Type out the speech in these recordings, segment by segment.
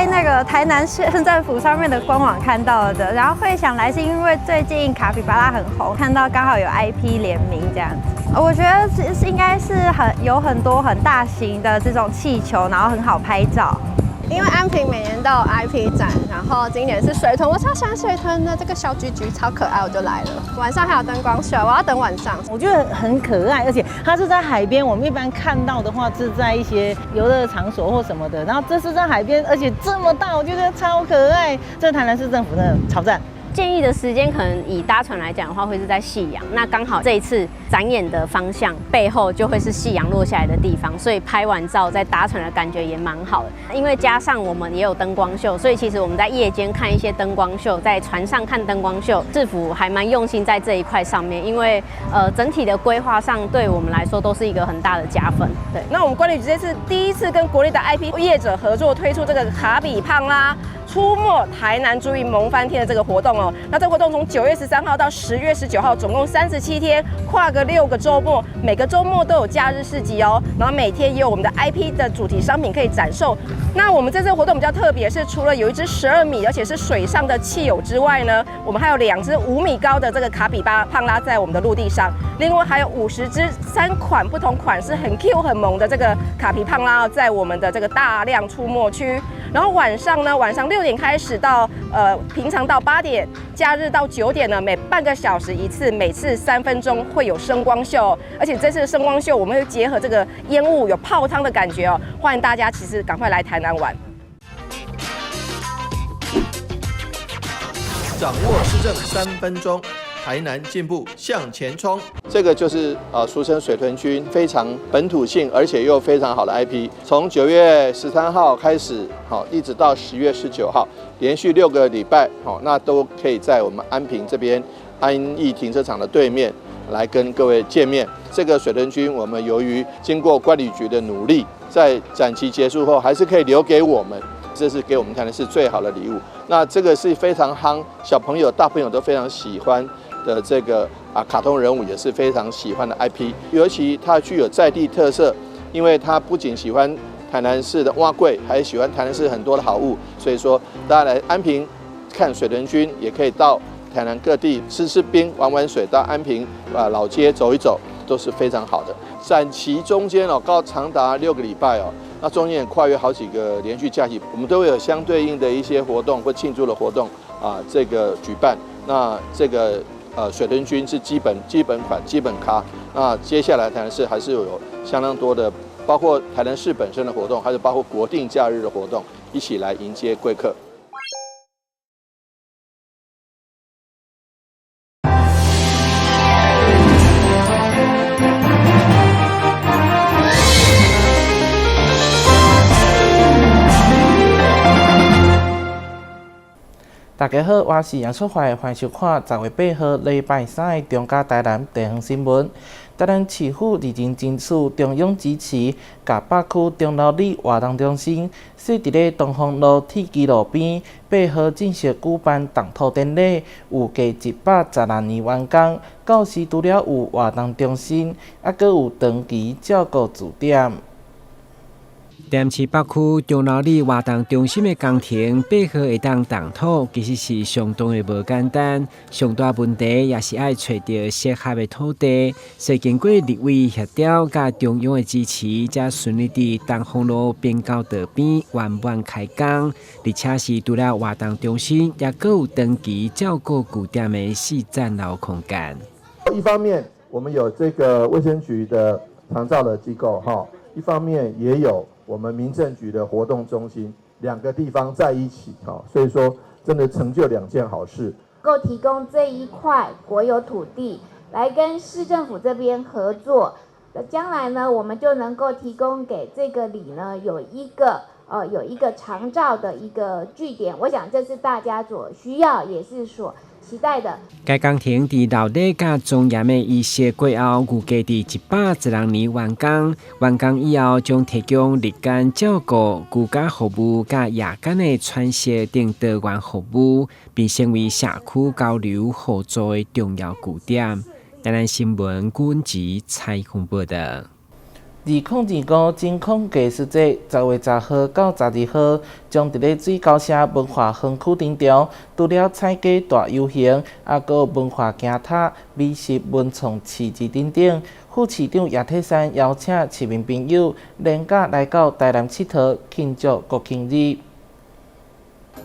在那个台南市政府上面的官网看到的，然后会想来是因为最近卡皮巴拉很红，看到刚好有 IP 联名这样子。我觉得应该是有很多很大型的这种气球，然后很好拍照。因为安平每年都有 IP 展，然后今年是水豚，我超喜欢水豚的，这个小橘橘超可爱，我就来了。晚上还有灯光秀，我要等晚上。我觉得很可爱，而且它是在海边，我们一般看到的话是在一些游乐场所或什么的，然后这是在海边，而且这么大，我觉得超可爱。这台南市政府真的超赞。建议的时间可能以搭船来讲的话，会是在夕阳。那刚好这一次展演的方向背后就会是夕阳落下来的地方，所以拍完照在搭船的感觉也蛮好的。因为加上我们也有灯光秀，所以其实我们在夜间看一些灯光秀，在船上看灯光秀，制服还蛮用心在这一块上面。因为整体的规划上对我们来说都是一个很大的加分。对，那我们观旅局这次第一次跟国内的 IP 业者合作推出这个卡比胖啦出没台南注意萌翻天的这个活动哦。那这个活动从9月13号到10月19号，总共37天，跨个6个周末，每个周末都有假日市集哦。然后每天也有我们的 IP 的主题商品可以展售。那我们这次活动比较特别，是除了有一只12米，而且是水上的汽友之外呢，我们还有2只5米高的这个卡比巴胖拉在我们的陆地上，另外还有50只3款不同款式很 Q 很萌的这个卡皮胖拉在我们的这个大量出没区。然后晚上6点开始到平常到8点，假日到9点呢，每半个小时一次，每次3分钟会有声光秀，而且这次的声光秀我们会结合这个烟雾，有泡汤的感觉哦，欢迎大家其实赶快来台南玩。掌握市政3分钟。台南进步向前冲，这个就是俗称水豚君，非常本土性，而且又非常好的 IP。从9月13号开始，一直到10月19号，连续6个礼拜，那都可以在我们安平这边安义停车场的对面来跟各位见面。这个水豚君，我们由于经过观旅局的努力，在展期结束后还是可以留给我们。这是给我们台南市最好的礼物。那这个是非常夯，小朋友、大朋友都非常喜欢的这个卡通人物，也是非常喜欢的 IP。尤其它具有在地特色，因为它不仅喜欢台南市的碗粿，还喜欢台南市很多的好物。所以说，大家来安平看水豚君，也可以到台南各地吃冰、玩水，到安平老街走一走，都是非常好的。展期中间长达6个礼拜哦。那中间也跨越好几个连续假期，我们都会有相对应的一些活动或庆祝的活动这个举办。那这个水豚君是基本款、基本咖。那接下来台南市还是有相当多的，包括台南市本身的活动，还是包括国定假日的活动，一起来迎接贵客。大家好，我是杨淑怀，欢迎收看10月8号礼拜3的中嘉台南地方新闻。台南市府日前签署中央支持，甲北区中老里活动中心设伫咧东方路铁基路边8号正式举办动土典礼，有加112年完工。到时除了有活动中心，还佫有长期照顾据点。台南市北区中老里活动中心的工程8号会当动土，其实是相当的无简单。上大问题也是爱找到适合的土地，所以经过立委协调加中央的支持，才顺利伫东方路边高道边圆满开工。而且是除了活动中心，也佫有长期照顾据点的4层楼空间。一方面，我们有这个卫生局的长照的机构一方面也有我们民政局的活动中心，2个地方在一起所以说真的成就2件好事。够提供这一块国有土地来跟市政府这边合作，将来呢我们就能够提供给这个里呢有一个长照的一个据点，我想这是大家所需要，也是所期待的。该工程伫老底甲庄严的仪式过后，预计伫112年完工。完工以后，将提供日间照顾、居家服务甲夜间的喘息等多元服务，并成为社区交流合作的重要据点。台南新闻阮吉采访报道。2025真空艺术节10月10号到12号，将伫咧水高社文化园区顶中，除了采价大游行，还有文化行塔、美食文创市集等等。副市长叶铁山邀请市民朋友连假来到台南佚佗，庆祝国庆日。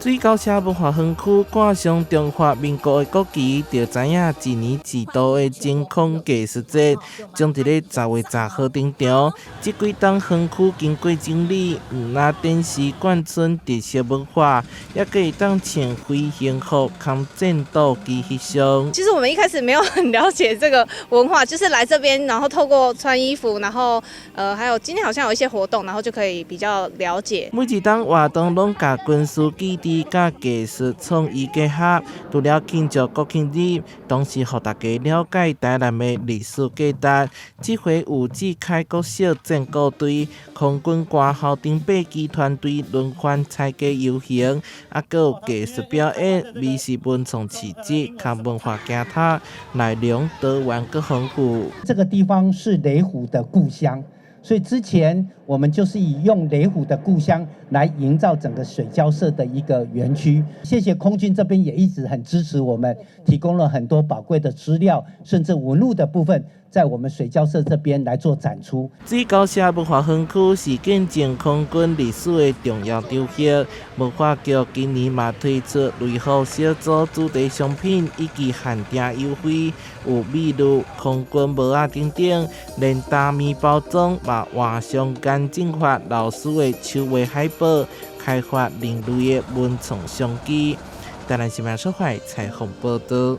水高社文化园区挂上中华民国的国旗，就知影一年一度的真空艺术节将伫咧10月10号登场。这几档园区经过整理，唔但展示贯村特色文化，也可以当穿飞行服、扛战斗机翕相。其实我们一开始没有很了解这个文化，就是来这边，然后透过穿衣服，然后还有今天好像有一些活动，然后就可以比较了解。每一档活动拢甲军事基地甲艺术创意结合，除了庆祝国庆日，同时互大家了解台南的历史价值。这回有志开国小战鼓队、空军歌校顶8集团队轮番采价游行，还有艺术表演、美食文创市集、甲文化行塔，内容多元各丰富。这个地方是雷虎的故乡。所以之前我们就是以用雷虎的故乡来营造整个水交社的一个园区。谢谢空军这边也一直很支持我们，提供了很多宝贵的资料，甚至文物的部分，在我们水交社这边来做展出。水高社文化园区是见证空军历史的重要场域。文化局今年嘛推出雷虎小组主题商品以及限定优惠，有米露、空军帽仔等等，连大米包装嘛换上干净化老师的手绘海报，开发另类的文创商机。台南新闻社会采访报道。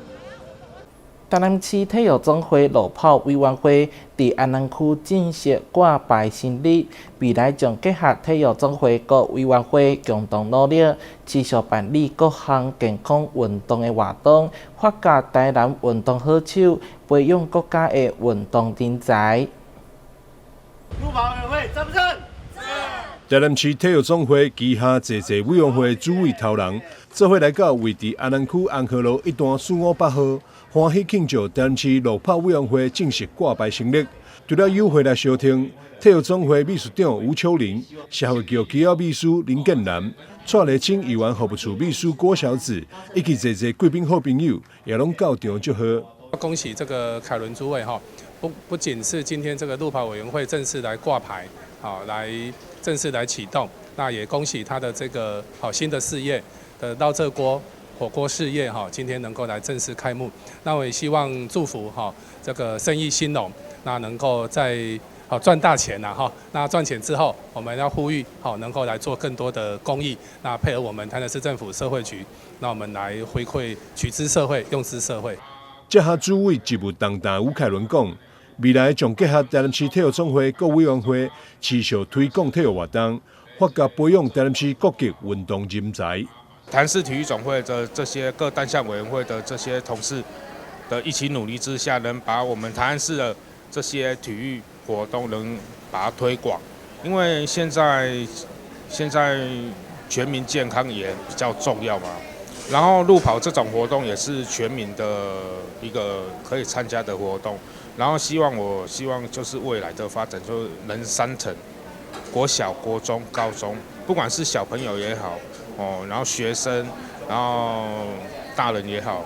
台南市体育总会路跑委员会伫安南区正式挂牌成立，未来将结合体育总会各委员会共同努力，持续办理各项健康运动的活动，发掘台南运动好手，培养国家的运动人才。路跑委员会赞不赞？台南市体育总会旗下济委员会主委头人，做伙来到位于安南区安和路一段458号。欢喜庆祝台南市路跑委员会正式挂牌成立。除了友会来收听，体育总会秘书长吴秋玲、社会局机要秘书林建南、蔡立清议员服务处秘书郭小子，以及济贵宾好朋友，也拢到场祝贺。恭喜这个凯伦主委哈，不仅是今天这个路跑委员会正式来挂牌，好来正式来启动，那也恭喜他的这个好新的事业的绕这锅火锅事业哈，今天能够来正式开幕。那我也希望祝福哈这个生意兴隆，那能够在赚大钱呐哈。那赚钱之后，我们要呼吁能够来做更多的公益，那配合我们台南市政府社会局，那我们来回馈取之社会，用之社会。这下主委职务重大吴凯伦讲，未来将结合台南市体育总会各委员会，持续推广体育活动，发掘培养台南市各级运动人才。台南市体育总会的这些各单项委员会的这些同事的一起努力之下，能把我们台南市的这些体育活动能把它推广。因为现在全民健康也比较重要嘛，然后路跑这种活动也是全民的一个可以参加的活动。然后我希望就是未来的发展就能3层，国小、国中、高中，不管是小朋友也好。然后学生，然后大人也好，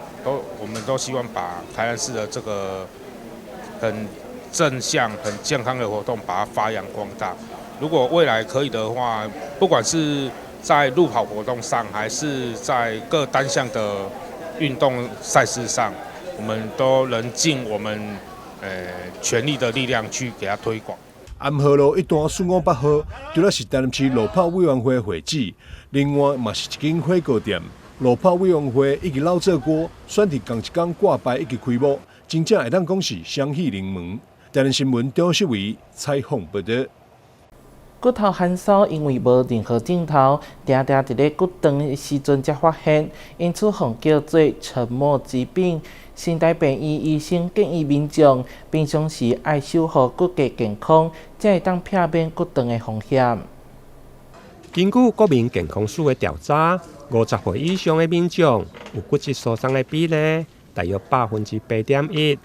我们都希望把台南市的这个很正向、很健康的活动，把它发扬光大。如果未来可以的话，不管是在路跑活动上，还是在各单项的运动赛事上，我们都能尽我们全力的力量去给它推广。安和路一段458号，除了是台南市路跑委员会会址，另外嘛是一间火锅店。路跑委员会以及老这锅选伫同一天挂牌以及开幕，真正会当讲是双喜临门。台南新闻张世伟采访报道。骨头含烧因为无任何镜头，常常伫咧骨断的时阵才发现，因此互叫做沉默疾病。新台病院医生建议民众平常时爱守护骨骼健康，才会当避免骨断的风险。根据国民健康署的调查，50岁以上的民众有骨质疏松的比例大约8.1%，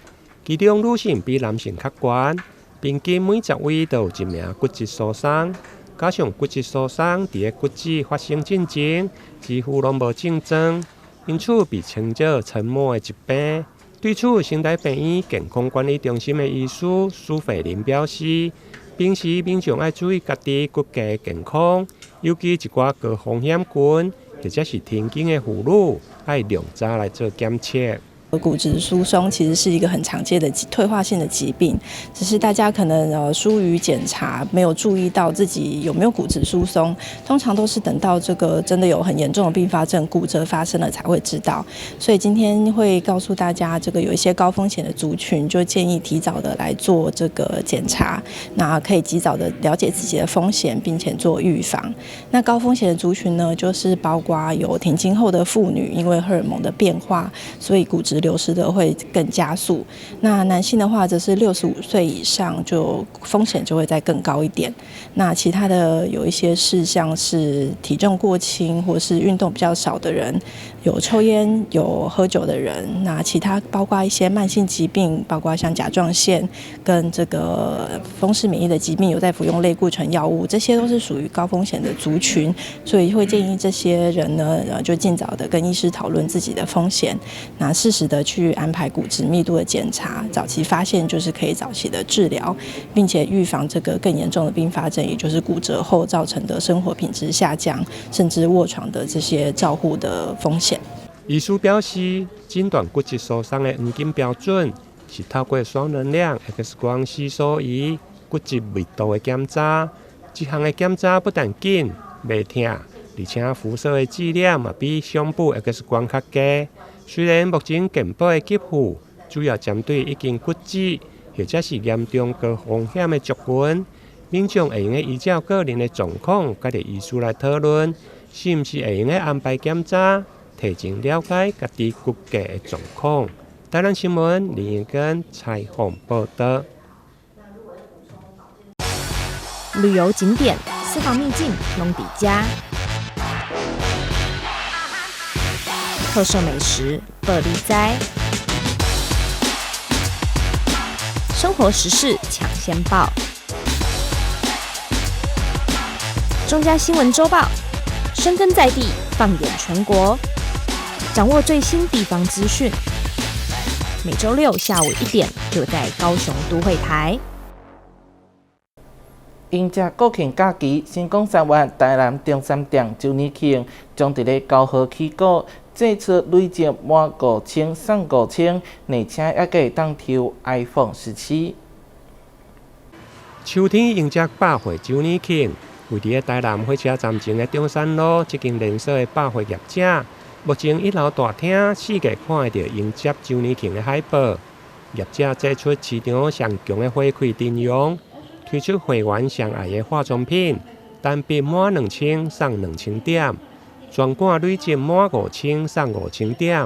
其中女性比男性较悬，平均每10位都有一名骨质疏松，加上骨质疏松伫个骨质发生进前几乎拢无症状，因此被称作沉默的疾病。对此，新台病院健康管理中心的医师苏慧玲表示，平时民众要注意家己骨骼健康，尤其一寡高风险群或者是天经的妇女，要量早来做检测。骨质疏松其实是一个很常见的退化性的疾病，只是大家可能疏于检查，没有注意到自己有没有骨质疏松。通常都是等到这个真的有很严重的并发症、骨折发生了才会知道。所以今天会告诉大家，这个有一些高风险的族群，就建议提早的来做这个检查，那可以及早的了解自己的风险，并且做预防。那高风险的族群呢，就是包括有停经后的妇女，因为荷尔蒙的变化，所以骨质流失的会更加速。那男性的话，则是65岁以上，就风险就会再更高一点。那其他的有一些事项是体重过轻，或是运动比较少的人，有抽烟、有喝酒的人。那其他包括一些慢性疾病，包括像甲状腺跟这个风湿免疫的疾病，有在服用类固醇药物，这些都是属于高风险的族群。所以会建议这些人呢，就尽早的跟医师讨论自己的风险，那适时的去安排骨质密度的检查，早期发现就是可以早期的治疗，并且预防这个更严重的并发症，也就是骨折后造成的生活品质下降，甚至卧床的这些照护的风险。医师表示，诊断骨质疏松的黄金标准是透过双能量 X 光视索仪骨质密度的检查。这项的检查不但紧、袂痛，而且辐射的质量嘛比胸部 X 光较低。虽然目前健保的给付主要针对已经骨折或者是严重高风险的族群，民众会用依照个人的状况，甲着医师来讨论，是毋是会用安排检查，提前了解家己骨骼的状况。台南新闻林彦根采访报道。旅游景点、私房秘境拢底家。特色美食不离哉，生活时事抢先报，中嘉新闻周报，深耕在地，放眼全国，掌握最新地方资讯。每周6下午1点，就在高雄都会台。迎接国庆假期，新光3月台南中山店周年庆将伫咧9号起过。这次累计满5000送5000，而且还会当抽 iPhone 17。秋天迎接百货周年庆，位伫台南火车站前的中山路，这间连锁的百货业者，目前1楼大厅4个看得到迎接周年庆的海报。业者祭出市场上强的回馈阵容，推出会员上爱的化妆品，单笔满2000送2000点。全馆累计满5000送5000点，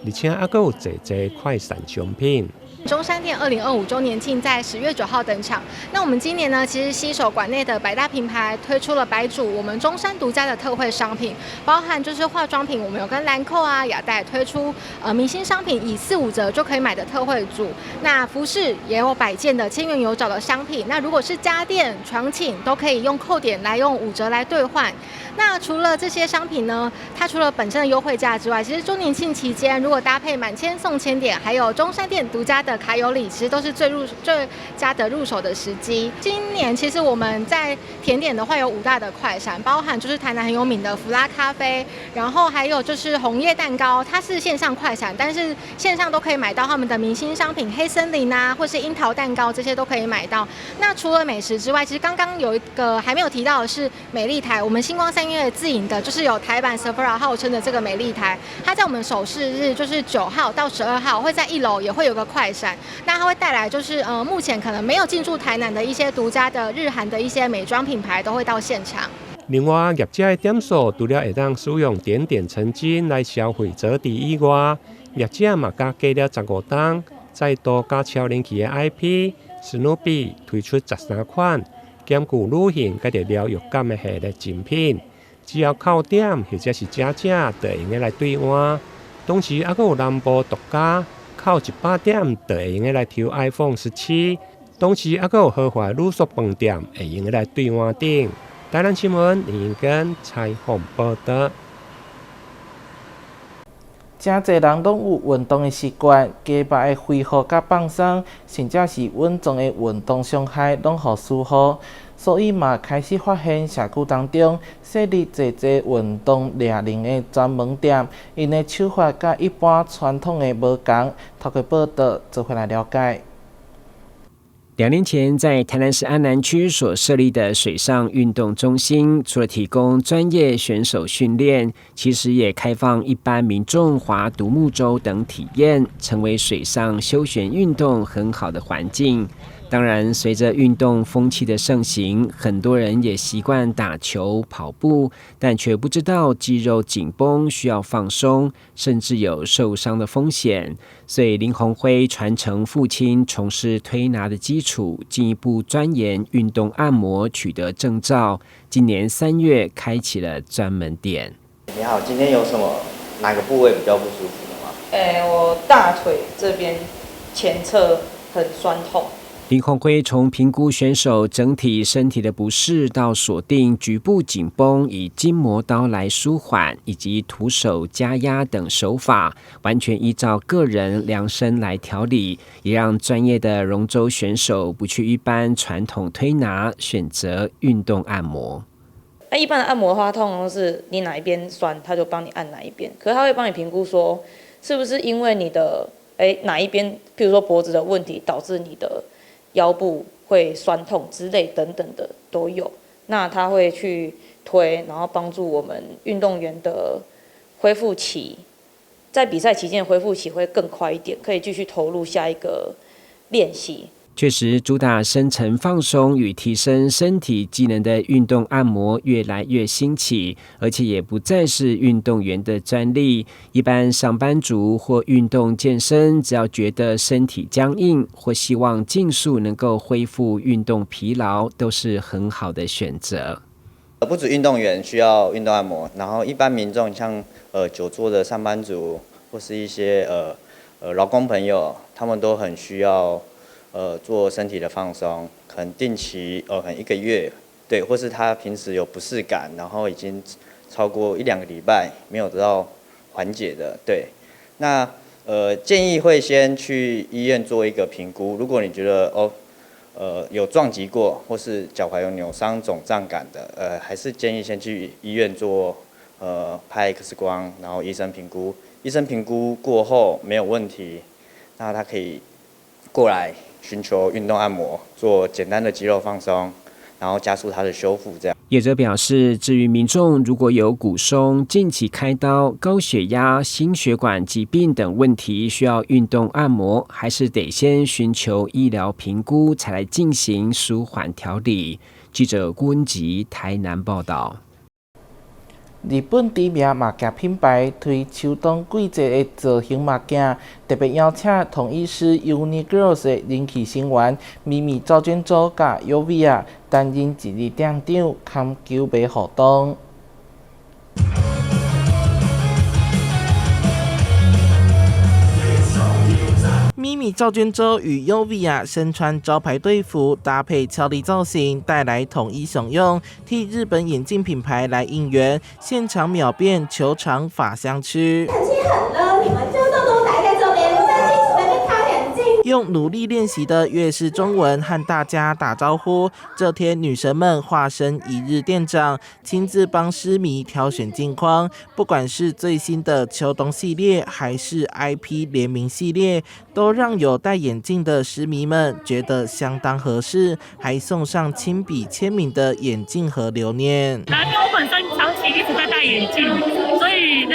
而且还有侪快闪商品。中山店2025周年庆在10月9号登场。那我们今年呢，其实携手馆内的百大品牌，推出了100组我们中山独家的特惠商品，包含就是化妆品，我们有跟兰蔻啊、雅黛推出明星商品以4-5折就可以买的特惠组。那服饰也有100件的千元有找的商品。那如果是家电、床寝，都可以用扣点来用5折来兑换。那除了这些商品呢，它除了本身的优惠价之外，其实周年庆期间如果搭配满千送千点，还有中山店独家的卡友礼，其实都是最佳的入手的时机。今年其实我们在甜点的话有5大的快闪，包含就是台南很有名的福拉咖啡，然后还有就是红叶蛋糕，它是线上快闪，但是线上都可以买到他们的明星商品黑森林啊，或是樱桃蛋糕，这些都可以买到。那除了美食之外，其实刚刚有一个还没有提到的是美丽台，我们星光3月自营的，就是有台版 Sephora 号称的这个美丽台，它在我们首饰日就是9号到12号会在1楼也会有个快闪。那它会带来就是目前可能没有进驻台南的一些独家的日韩的一些美妆品牌都会到现场。另外，业者的点数除了会当使用点点成金来消费折抵以外，业者嘛加加了15档，再度加超人气的 IP 史努比推出13款，兼具女性甲着疗愈感的系列精品，只要扣点或者是加价，就会用来兑换。同时，还有南部独家。扣100点就会用来抽 iPhone 17，同时还有豪华露宿饭店会用来对换顶。台南新闻林英根采访报道。真侪人拢有运动的习惯，加白的恢复甲放松，甚至是稳重的运动伤害拢互疏忽，所以嘛开始发现社区当中设立侪运动练龄的专门店，因的手法甲一般传统的无同。透过报道做回来了解。2年前，在台南市安南区所设立的水上运动中心，除了提供专业选手训练，其实也开放一般民众划独木舟等体验，成为水上休闲运动很好的环境。当然，随着运动风气的盛行，很多人也习惯打球、跑步，但却不知道肌肉紧绷需要放松，甚至有受伤的风险。所以林鸿辉传承父亲从事推拿的基础，进一步钻研运动按摩，取得证照。今年3月开启了专门店。你好，今天有什么哪个部位比较不舒服的吗？我大腿这边前侧很酸痛。林鸿辉从评估选手整体身体的不适，到锁定局部紧绷，以筋膜刀来舒缓，以及徒手加压等手法，完全依照个人量身来调理，也让专业的龙舟选手不去一般传统推拿，选择运动按摩。那一般的按摩的话，通常都是你哪一边酸，他就帮你按哪一边。可是他会帮你评估说，是不是因为你的哪一边，譬如说脖子的问题，导致你的腰部会酸痛之类等等的都有，那他会去推，然后帮助我们运动员的恢复期，在比赛期间的恢复期会更快一点，可以继续投入下一个练习。确实，主打深层放松与提升身体机能的运动按摩越来越兴起，而且也不再是运动员的专利。一般上班族或运动健身，只要觉得身体僵硬或希望尽速能够恢复运动疲劳，都是很好的选择。不止运动员需要运动按摩，然后一般民众像久坐的上班族或是一些劳工朋友，他们都很需要做身体的放松，可能定期可能1个月，对，或是他平时有不适感，然后已经超过1-2个礼拜没有得到缓解的，对，那建议会先去医院做一个评估，如果你觉得有撞击过或是脚踝有扭伤肿胀感的，还是建议先去医院做拍 X 光，然后医生评估，医生评估过后没有问题，那他可以过来寻求运动按摩，做简单的肌肉放松，然后加速它的修复。这样，业者表示，至于民众如果有骨松、近期开刀、高血压、心血管疾病等问题，需要运动按摩，还是得先寻求医疗评估，才来进行舒缓调理。记者顾文吉台南报道。日本知名物件品牌推秋冬季节的造型物件，特别邀请统一师 Unigirls 的人气成员咪咪赵娟祖甲 Yovia 担任一日店长兼筹备活动。咪咪赵娟祖与 Yovia 身穿招牌队服，搭配俏丽造型，带来统一雄用，替日本眼镜品牌来应援，现场秒变球场法香区。天气很热，你们就动动抬在这边，再进去那边靠眼镜。用努力练习的粤式中文和大家打招呼。这天，女神们化身一日店长，亲自帮狮迷挑选镜框。不管是最新的秋冬系列，还是 IP 联名系列，都让有戴眼镜的狮迷们觉得相当合适，还送上亲笔签名的眼镜盒留念。然后我本身长期一直在戴眼镜，所以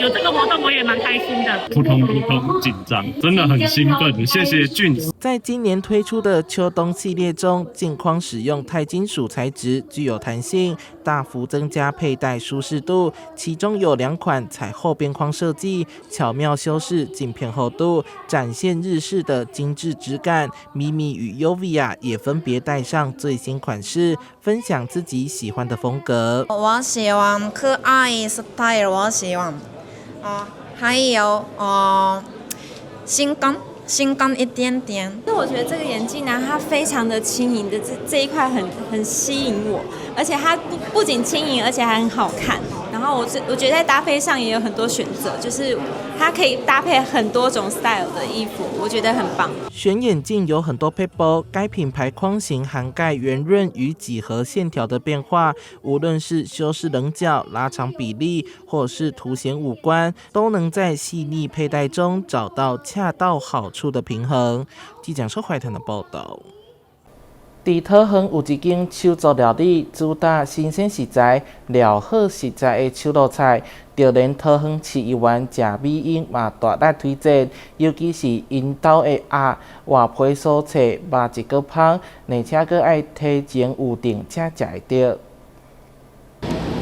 有这个活动我也蛮开心的。扑通扑通紧张，真的很兴奋，谢谢俊。在今年推出的秋冬系列中，镜框使用钛金属材质，具有弹性，大幅增加佩戴舒适度。其中有2款采后边框设计，巧妙修饰镜片厚度，展现日式的精致质感。咪咪与 Yovia 也分别带上最新款式，分享自己喜欢的风格。我喜欢可爱 style， 我喜欢还有性感性感一点点。那我觉得这个眼镜呢，它非常的轻盈的，这一块很吸引我，而且它不仅轻盈，而且还很好看。然后我觉得在搭配上也有很多选择，就是它可以搭配很多种 style 的衣服，我觉得很棒。选眼镜有很多配包，该品牌框型涵盖圆润与几何线条的变化，无论是修饰棱角、拉长比例，或是凸显五官，都能在细腻佩戴中找到恰到好处的平衡。记者邱怀腾的报道。伫桃园有一间手作料理，主打新鲜食材、料好食材的手路菜，就连桃园市议员谢美英嘛大力推荐，尤其是因兜的鸭外皮所切，肉质够香，而且阁爱提前预定才食会到。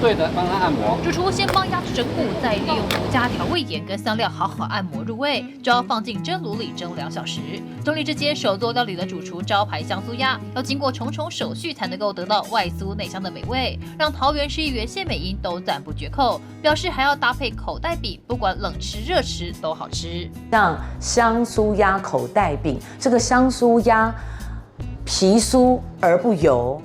对的，帮他按摩。主厨先帮鸭子整骨，再利用独家调味盐跟香料好好按摩入味，就要放进蒸炉里蒸2小时。中立这间手作料理的主厨招牌香酥鸭，要经过重重手续才能够得到外酥内香的美味，让桃园市议员谢美英都赞不绝口，表示还要搭配口袋饼，不管冷吃热吃都好吃。像香酥鸭口袋饼，这个香酥鸭皮酥而不油。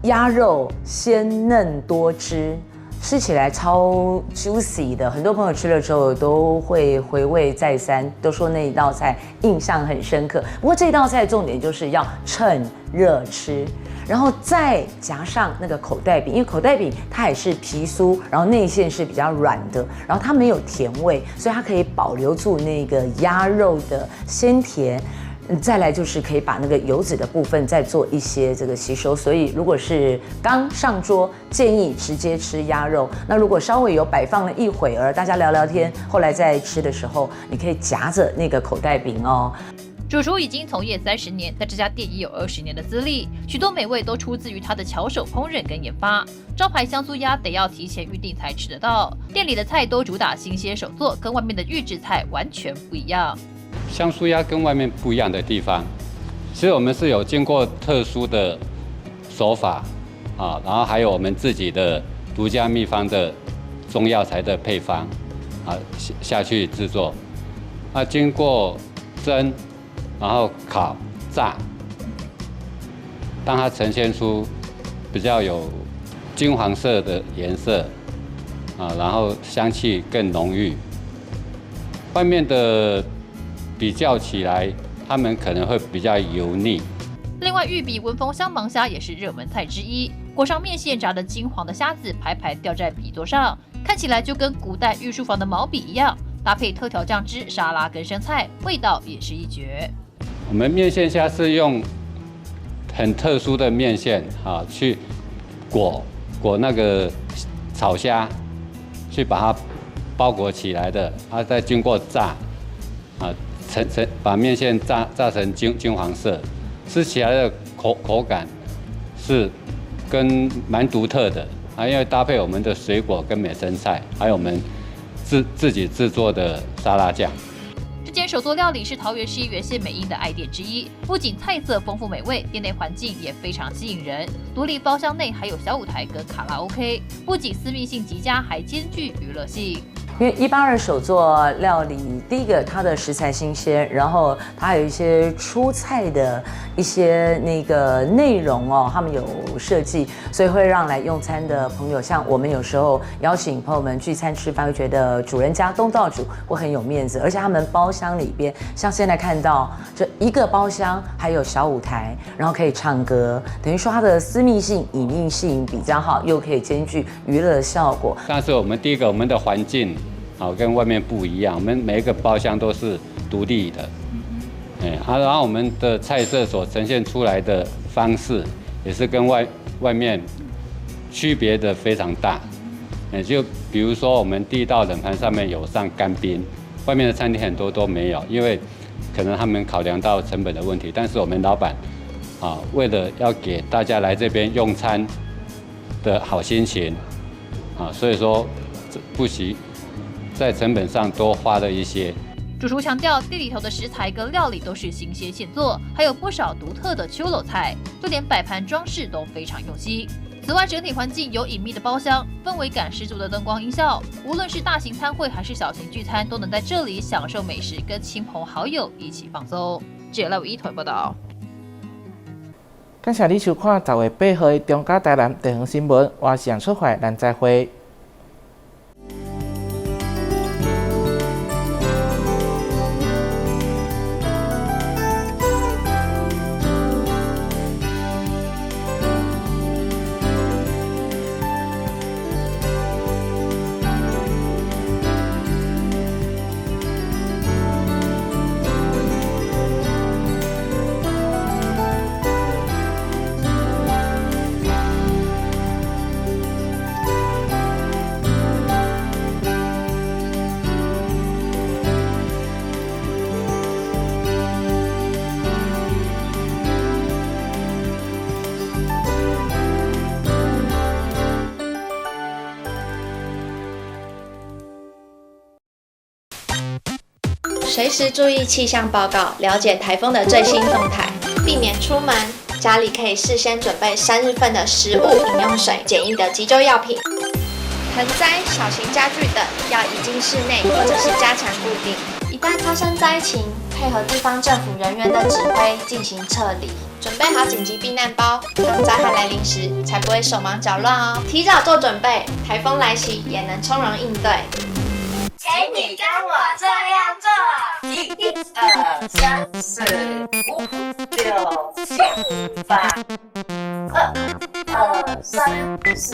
鸭肉鲜嫩多汁，吃起来超 juicy 的，很多朋友吃了之后都会回味再三，都说那一道菜印象很深刻。不过这道菜的重点就是要趁热吃，然后再夹上那个口袋饼，因为口袋饼它也是皮酥，然后内馅是比较软的，然后它没有甜味，所以它可以保留住那个鸭肉的鲜甜。再来就是可以把那个油脂的部分再做一些这个吸收，所以如果是刚上桌，建议直接吃鸭肉。那如果稍微有摆放了一会儿，大家聊聊天，后来再吃的时候，你可以夹着那个口袋饼哦。主厨已经从业30年，在这家店也有20年的资历，许多美味都出自于他的巧手烹饪跟研发。招牌香酥鸭得要提前预定才吃得到，店里的菜都主打新鲜手作，跟外面的预制菜完全不一样。香酥鸭跟外面不一样的地方，其实我们是有经过特殊的手法啊，然后还有我们自己的独家秘方的中药材的配方啊下去制作，那经过蒸，然后烤、炸，让它呈现出比较有金黄色的颜色啊，然后香气更浓郁。外面的比较起来，它们可能会比较油腻。另外，玉笔文峰香芒虾也是热门菜之一，裹上面线炸的金黄的虾子排排吊在笔座上，看起来就跟古代御书房的毛笔一样。搭配特调酱汁、沙拉跟生菜，味道也是一绝。我们面线虾是用很特殊的面线啊，去裹那个草虾，去把它包裹起来的，它再经过炸啊。把面线炸成金黄色，吃起来的口感是蛮独特的啊，因为搭配我们的水果跟美生菜，还有我们自己制作的沙拉酱。这间手作料理是桃园市议员谢美英的爱店之一，不仅菜色丰富美味，店内环境也非常吸引人。独立包厢内还有小舞台跟卡拉 OK， 不仅私密性极佳，还兼具娱乐性。因为182手作料理，第一个它的食材新鲜，然后它还有一些出菜的一些那个内容哦，他们有设计，所以会让来用餐的朋友，像我们有时候邀请朋友们聚餐吃饭，会觉得主人家东道主会很有面子，而且他们包厢里边，像现在看到这一个包厢还有小舞台，然后可以唱歌，等于说它的私密性、隐秘性比较好，又可以兼具娱乐效果。但是我们第一个，我们的环境。好，跟外面不一样，我们每一个包厢都是独立的，然后我们的菜色所呈现出来的方式，也是跟外面区别的非常大，就比如说我们第一道冷盘上面有上干冰，外面的餐厅很多都没有，因为可能他们考量到成本的问题，但是我们老板啊，为了要给大家来这边用餐的好心情啊，所以说不惜在成本上多花了一些。主厨强调，店里头的食材跟料理都是新鲜现做，还有不少独特的秋楼菜，就连摆盘装饰都非常用心。此外，整体环境有隐秘的包厢，氛围感十足的灯光音效，无论是大型餐会还是小型聚餐，都能在这里享受美食，跟亲朋好友一起放松。记者赖伟一团报道。感谢你收看10月8号的中嘉台南地方新闻，我是杨淑怀，咱再会。随时注意气象报告，了解台风的最新动态，避免出门。家里可以事先准备3日份的食物、饮用水、简易的急救药品。盆栽、小型家具等要移进室内或者是加强固定。一旦发生灾情，配合地方政府人员的指挥进行撤离。准备好紧急避难包，当灾害来临时才不会手忙脚乱哦。提早做准备，台风来袭也能从容应对。请你跟我这样做：1、2、3、4、5、6、7、8。2、2、3、4、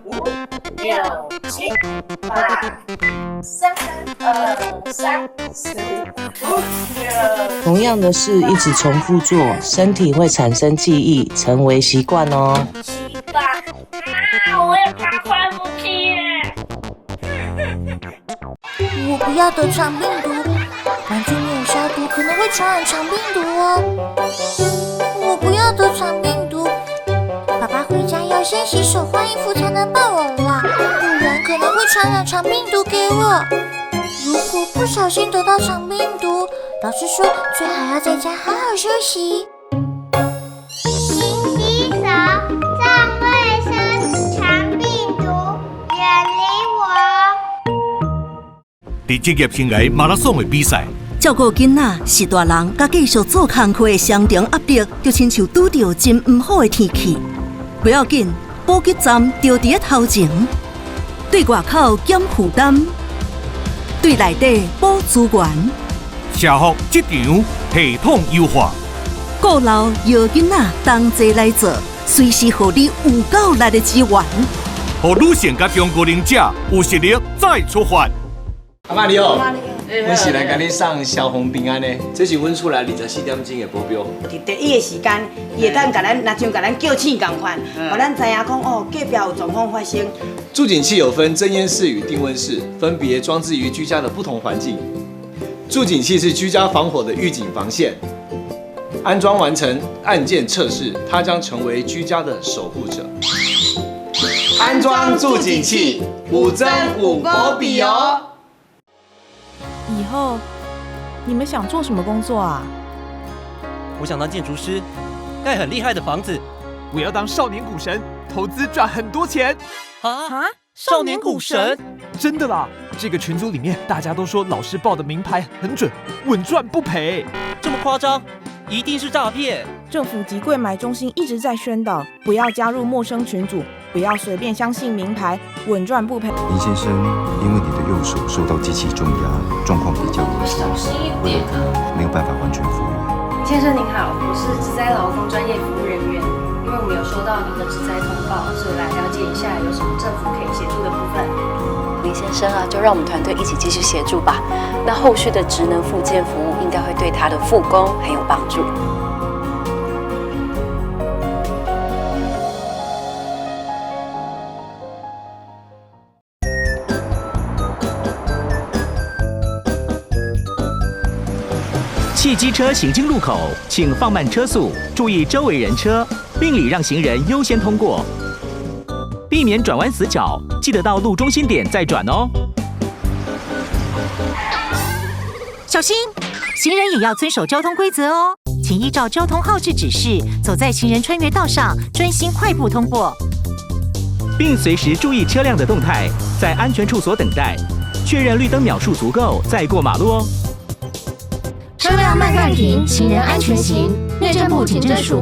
5、6、7、8。3、2、3、4、5、6。同样的事一直重复做，身体会产生记忆，成为习惯哦。7、8。我也怕快不去耶。我不要得肠病毒，玩具没有消毒，可能会传染肠病毒哦。我不要得肠病毒，爸爸回家要先洗手换衣服才能抱我啦，不然可能会传染肠病毒给我。如果不小心得到肠病毒，老师说最好要在家好好休息。勤洗手，站卫生，肠病毒远离我。在职业生涯马拉松的比赛，照顾囡仔是大人，甲继续做工课的双重压力，就亲像拄到真唔好的天气。不要紧，补给站就伫头前，对外口减负担，对内底补资源。社福职场系统优化，顾老摇囡仔同齐来做，随时互你有够力的资源，互女性甲中高龄者有实力再出发。阿妈你好，阮是来甲你送消防平安的，这是阮厝内24点钟的保镖。伫第一个时间，伊会当甲咱，若像甲咱叫醒共款，互咱知影讲哦，隔壁有状况发生。助警器有分侦烟室与定温室，分别装置于居家的不同环境。助警器是居家防火的预警防线，安装完成按键测试，它将成为居家的守护者。安装助警器，5增5保庇哦。以后你们想做什么工作啊？我想当建筑师，盖很厉害的房子。我要当少年股神，投资赚很多钱。啊！少年股神？真的啦！这个群组里面大家都说老师报的名牌很准，稳赚不赔。这么夸张？一定是诈骗！政府及柜买中心一直在宣导，不要加入陌生群组，不要随便相信名牌，稳赚不赔。林先生，因为你的右手受到机器重压，状况比较危险，小心一点啊！没有办法完全复原。先生您好，我是职灾劳工专业服务人员，因为我们有收到您的职灾通报，所以来了解一下有什么政府可以协助的部分。林先生啊，就让我们团队一起继续协助吧。那后续的职能复健服务应该会对他的复工很有帮助。汽机车行经路口，请放慢车速，注意周围人车，并礼让行人优先通过，避免转弯死角，记得到路中心点再转哦。小心，行人也要遵守交通规则哦，请依照交通号志指示，走在行人穿越道上，专心快步通过。并随时注意车辆的动态，在安全处所等待，确认绿灯秒数足够再过马路哦。车辆慢暂停，行人安全行。内政部警政署